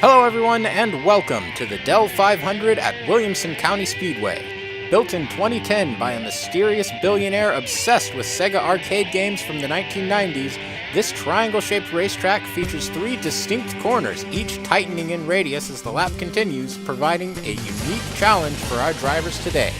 Hello everyone and welcome to the Dell 500 at Williamson County Speedway. Built in 2010 by a mysterious billionaire obsessed with Sega arcade games from the 1990s, this triangle-shaped racetrack features 3 distinct corners, each tightening in radius as the lap continues, providing a unique challenge for our drivers today.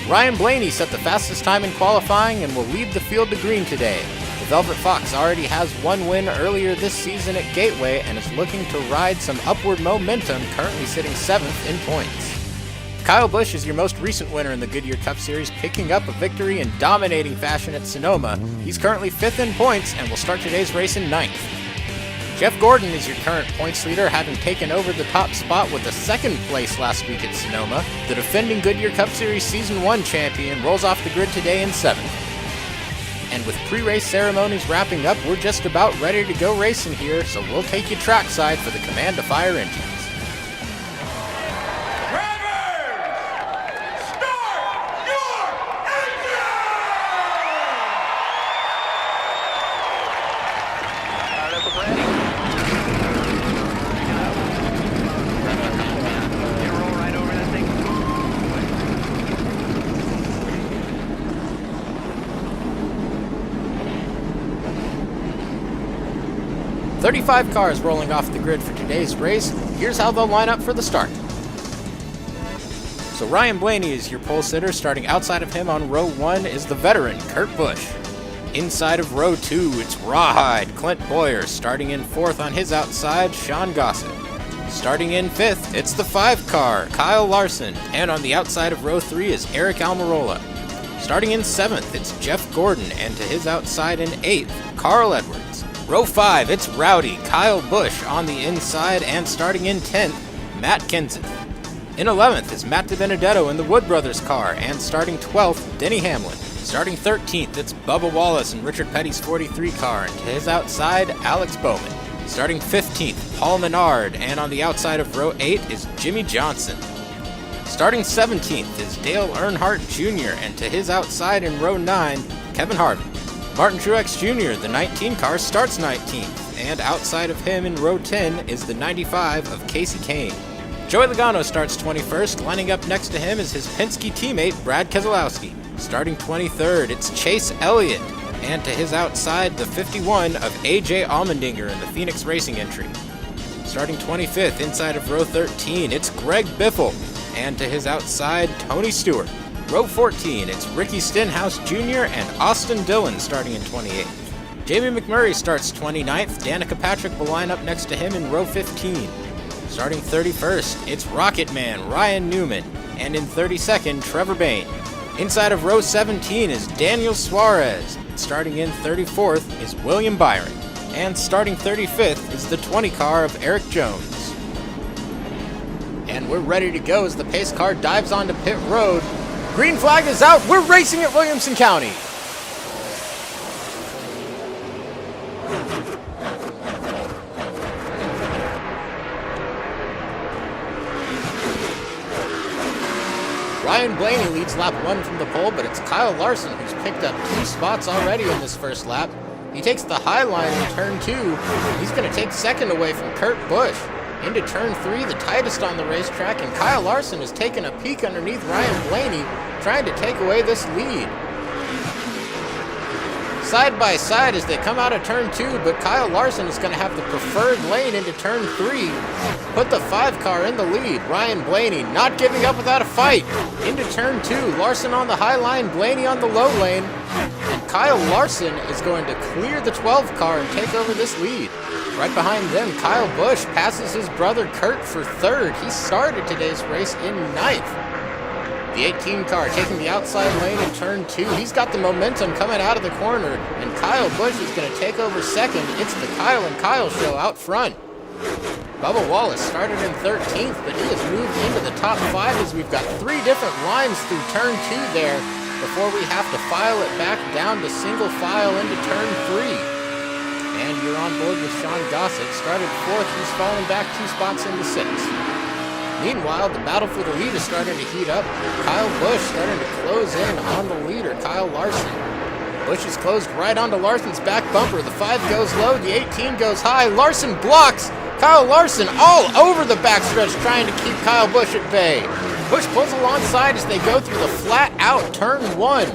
Ryan Blaney set the fastest time in qualifying and will lead the field to green today. The Velvet Fox already has one win earlier this season at Gateway and is looking to ride some upward momentum, currently sitting 7th in points. Kyle Busch is your most recent winner in the Goodyear Cup Series, picking up a victory in dominating fashion at Sonoma. He's currently 5th in points and will start today's race in 9th. Jeff Gordon is your current points leader, having taken over the top spot with a 2nd place last week at Sonoma. The defending Goodyear Cup Series Season 1 champion rolls off the grid today in 7th. And with pre-race ceremonies wrapping up, we're just about ready to go racing here, so we'll take you trackside for the command to fire engines. Ready. 35 cars rolling off the grid for today's race. Here's how they'll line up for the start. So Ryan Blaney is your pole sitter. Starting outside of him on row 1 is the veteran, Kurt Busch. Inside of row 2, it's Rawhide, Clint Boyer. Starting in 4th on his outside, Sean Gossett. Starting in 5th, it's the 5 car, Kyle Larson. And on the outside of row 3 is Eric Almirola. Starting in 7th, it's Jeff Gordon. And to his outside in 8th, Carl Edwards. Row 5, it's Rowdy, Kyle Busch on the inside, and starting in 10th, Matt Kenseth. In 11th is Matt DiBenedetto in the Wood Brothers car, and starting 12th, Denny Hamlin. Starting 13th, it's Bubba Wallace in Richard Petty's 43 car, and to his outside, Alex Bowman. Starting 15th, Paul Menard, and on the outside of row 8 is Jimmy Johnson. Starting 17th is Dale Earnhardt Jr., and to his outside in row 9, Kevin Harvick. Martin Truex Jr., the 19 car, starts 19th, and outside of him in row 10 is the 95 of Casey Kane. Joey Logano starts 21st, lining up next to him is his Penske teammate Brad Keselowski. Starting 23rd, it's Chase Elliott, and to his outside, the 51 of AJ Allmendinger in the Phoenix Racing entry. Starting 25th, inside of row 13, it's Greg Biffle, and to his outside, Tony Stewart. Row 14, it's Ricky Stenhouse Jr. and Austin Dillon starting in 28th. Jamie McMurray starts 29th, Danica Patrick will line up next to him in row 15. Starting 31st, it's Rocket Man Ryan Newman, and in 32nd, Trevor Bayne. Inside of row 17 is Daniel Suarez. Starting in 34th is William Byron, and starting 35th is the 20 car of Eric Jones. And we're ready to go as the pace car dives onto pit road. Green flag is out. We're racing at Williamson County. Ryan Blaney leads lap 1 from the pole, but it's Kyle Larson who's picked up 2 spots already in this first lap. He takes the high line in turn 2. He's going to take 2nd away from Kurt Busch. Into turn 3, the tightest on the racetrack, and Kyle Larson has taken a peek underneath Ryan Blaney, trying to take away this lead. Side by side as they come out of turn 2, but Kyle Larson is going to have the preferred lane into turn 3. Put the 5 car in the lead. Ryan Blaney not giving up without a fight. Into turn 2, Larson on the high line, Blaney on the low lane. And Kyle Larson is going to clear the 12 car and take over this lead. Right behind them, Kyle Busch passes his brother Kurt for 3rd. He started today's race in 9th. The 18 car taking the outside lane in turn 2. He's got the momentum coming out of the corner, and Kyle Busch is going to take over 2nd. It's the Kyle and Kyle show out front. Bubba Wallace started in 13th, but he has moved into the top 5 as we've got 3 different lines through turn 2 there before we have to file it back down to single file into turn 3. And you're on board with Sean Gossett. Started 4th, he's fallen back 2 spots into 6th. Meanwhile, the battle for the lead is starting to heat up. Kyle Busch starting to close in on the leader, Kyle Larson. Busch is closed right onto Larson's back bumper. The 5 goes low, the 18 goes high. Larson blocks. Kyle Larson all over the backstretch trying to keep Kyle Busch at bay. Busch pulls alongside as they go through the flat-out turn 1.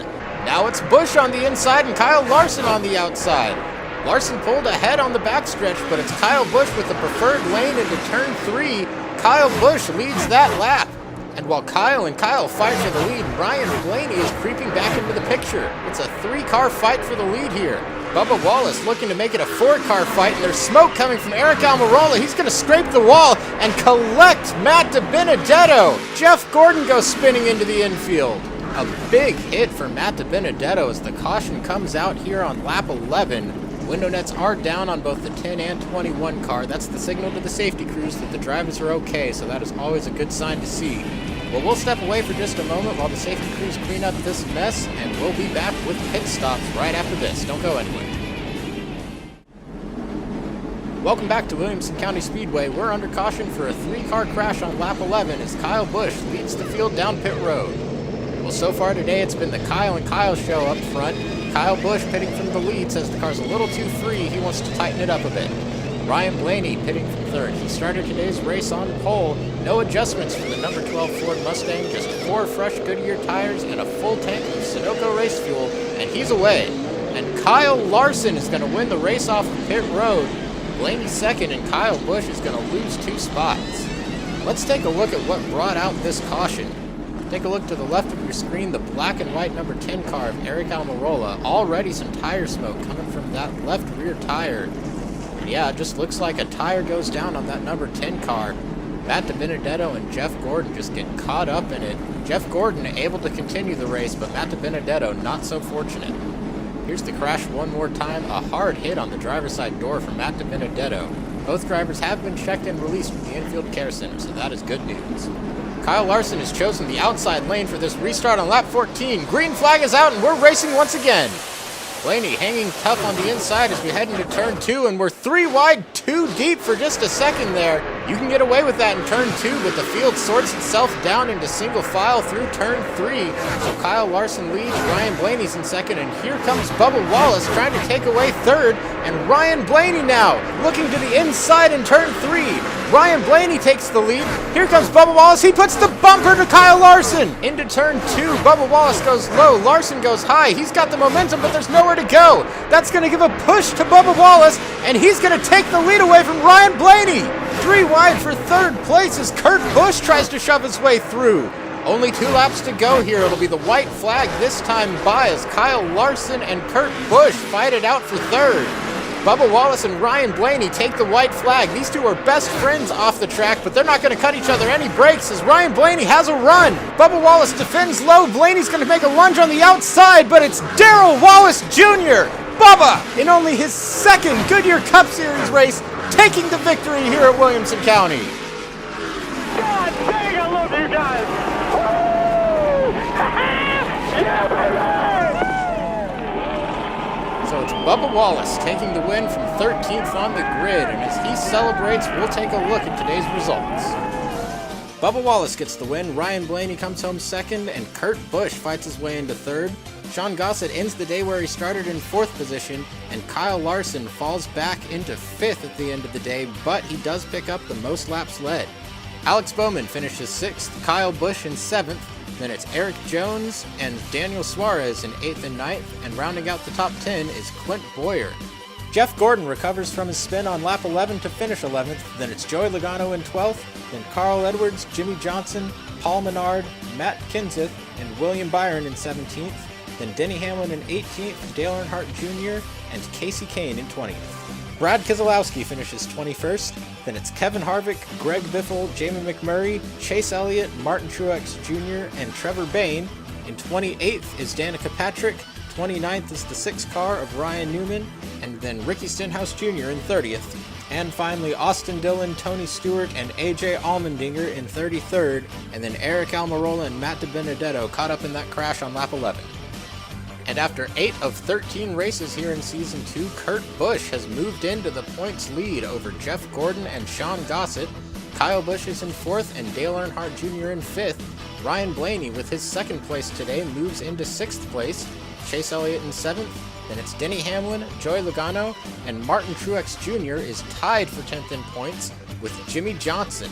Now it's Busch on the inside and Kyle Larson on the outside. Larson pulled ahead on the backstretch, but it's Kyle Busch with the preferred lane into turn 3. Kyle Busch leads that lap. And while Kyle and Kyle fight for the lead, Ryan Blaney is creeping back into the picture. It's a 3-car fight for the lead here. Bubba Wallace looking to make it a 4-car fight, and there's smoke coming from Eric Almirola. He's going to scrape the wall and collect Matt DiBenedetto. Jeff Gordon goes spinning into the infield. A big hit for Matt DiBenedetto as the caution comes out here on lap 11. Window nets are down on both the 10 and 21 car. That's the signal to the safety crews that the drivers are okay, so that is always a good sign to see. Well, we'll step away for just a moment while the safety crews clean up this mess, and we'll be back with pit stops right after this. Don't go anywhere. Welcome back to Williamson County Speedway. We're under caution for a 3-car crash on lap 11 as Kyle Busch leads the field down pit road. Well, so far today it's been the Kyle and Kyle show up front. Kyle Busch pitting from the lead says the car's a little too free. He wants to tighten it up a bit. Ryan Blaney pitting from third. He started today's race on pole. No adjustments for the number 12 Ford Mustang. Just 4 fresh Goodyear tires and a full tank of Sunoco race fuel, and he's away. And Kyle Larson is going to win the race off of pit road. Blaney second, and Kyle Busch is going to lose 2 spots. Let's take a look at what brought out this caution. Take a look to the left of your screen, the black and white number 10 car of Eric Almirola. Already some tire smoke coming from that left rear tire. And yeah, it just looks like a tire goes down on that number 10 car. Matt DiBenedetto and Jeff Gordon just get caught up in it. Jeff Gordon able to continue the race, but Matt DiBenedetto not so fortunate. Here's the crash one more time. A hard hit on the driver's side door from Matt DiBenedetto. Both drivers have been checked and released from the infield care center, so that is good news. Kyle Larson has chosen the outside lane for this restart on lap 14. Green flag is out and we're racing once again. Blaney hanging tough on the inside as we head into turn 2, and we're 3 wide, 2 deep for just a second there. You can get away with that in turn 2, but the field sorts itself down into single file through turn 3. So Kyle Larson leads, Ryan Blaney's in second, and here comes Bubba Wallace trying to take away third, and Ryan Blaney now looking to the inside in turn 3. Ryan Blaney takes the lead. Here comes Bubba Wallace. He puts the bumper to Kyle Larson. Into turn 2, Bubba Wallace goes low. Larson goes high. He's got the momentum, but there's nowhere to go. That's going to give a push to Bubba Wallace, and he's going to take the lead away from Ryan Blaney. 3 wide for third place as Kurt Busch tries to shove his way through. Only 2 laps to go here. It'll be the white flag this time by as Kyle Larson and Kurt Busch fight it out for third. Bubba Wallace and Ryan Blaney take the white flag. These 2 are best friends off the track, but they're not going to cut each other any breaks as Ryan Blaney has a run. Bubba Wallace defends low. Blaney's going to make a lunge on the outside, but it's Darrell Wallace Jr. Bubba, in only his 2nd Goodyear Cup Series race, taking the victory here at Williamson County. God dang, I love you guys. Woo! Yeah, baby! So it's Bubba Wallace taking the win from 13th on the grid, and as he celebrates, we'll take a look at today's results. Bubba Wallace gets the win, Ryan Blaney comes home 2nd, and Kurt Busch fights his way into 3rd. Sean Gossett ends the day where he started in 4th position, and Kyle Larson falls back into 5th at the end of the day, but he does pick up the most laps led. Alex Bowman finishes 6th, Kyle Busch in 7th, then it's Eric Jones and Daniel Suarez in 8th and 9th, and rounding out the top 10 is Clint Boyer. Jeff Gordon recovers from his spin on lap 11 to finish 11th, then it's Joey Logano in 12th, then Carl Edwards, Jimmy Johnson, Paul Menard, Matt Kenseth, and William Byron in 17th, then Denny Hamlin in 18th, Dale Earnhardt Jr., and Casey Kane in 20th. Brad Keselowski finishes 21st, then it's Kevin Harvick, Greg Biffle, Jamie McMurray, Chase Elliott, Martin Truex Jr., and Trevor Bayne. In 28th is Danica Patrick, 29th is the 6th car of Ryan Newman, and then Ricky Stenhouse Jr. in 30th. And finally, Austin Dillon, Tony Stewart, and AJ Allmendinger in 33rd, and then Eric Almirola and Matt DiBenedetto caught up in that crash on lap 11. And after 8 of 13 races here in Season 2, Kurt Busch has moved into the points lead over Jeff Gordon and Sean Gossett. Kyle Busch is in 4th and Dale Earnhardt Jr. in 5th. Ryan Blaney, with his 2nd place today, moves into 6th place. Chase Elliott in 7th. Then it's Denny Hamlin, Joey Logano, and Martin Truex Jr. is tied for 10th in points with Jimmy Johnson.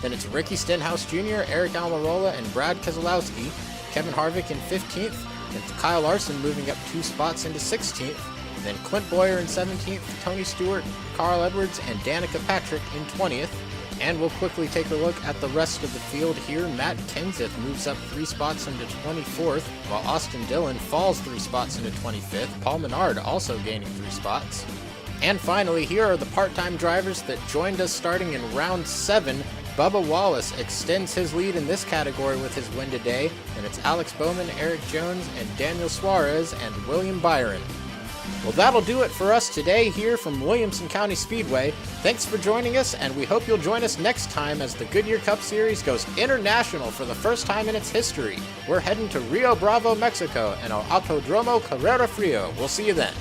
Then it's Ricky Stenhouse Jr., Eric Almirola, and Brad Keselowski. Kevin Harvick in 15th. Then Kyle Larson moving up 2 spots into 16th. Then Clint Boyer in 17th, Tony Stewart, Carl Edwards, and Danica Patrick in 20th. And we'll quickly take a look at the rest of the field here. Matt Kenseth moves up 3 spots into 24th, while Austin Dillon falls 3 spots into 25th. Paul Menard also gaining 3 spots. And finally, here are the part-time drivers that joined us starting in round 7. Bubba Wallace extends his lead in this category with his win today, and it's Alex Bowman, Eric Jones, and Daniel Suarez, and William Byron. Well, that'll do it for us today here from Williamson County Speedway. Thanks for joining us, and we hope you'll join us next time as the Goodyear Cup Series goes international for the first time in its history. We're heading to Rio Bravo, Mexico, and El Autodromo Carrera Frio. We'll see you then.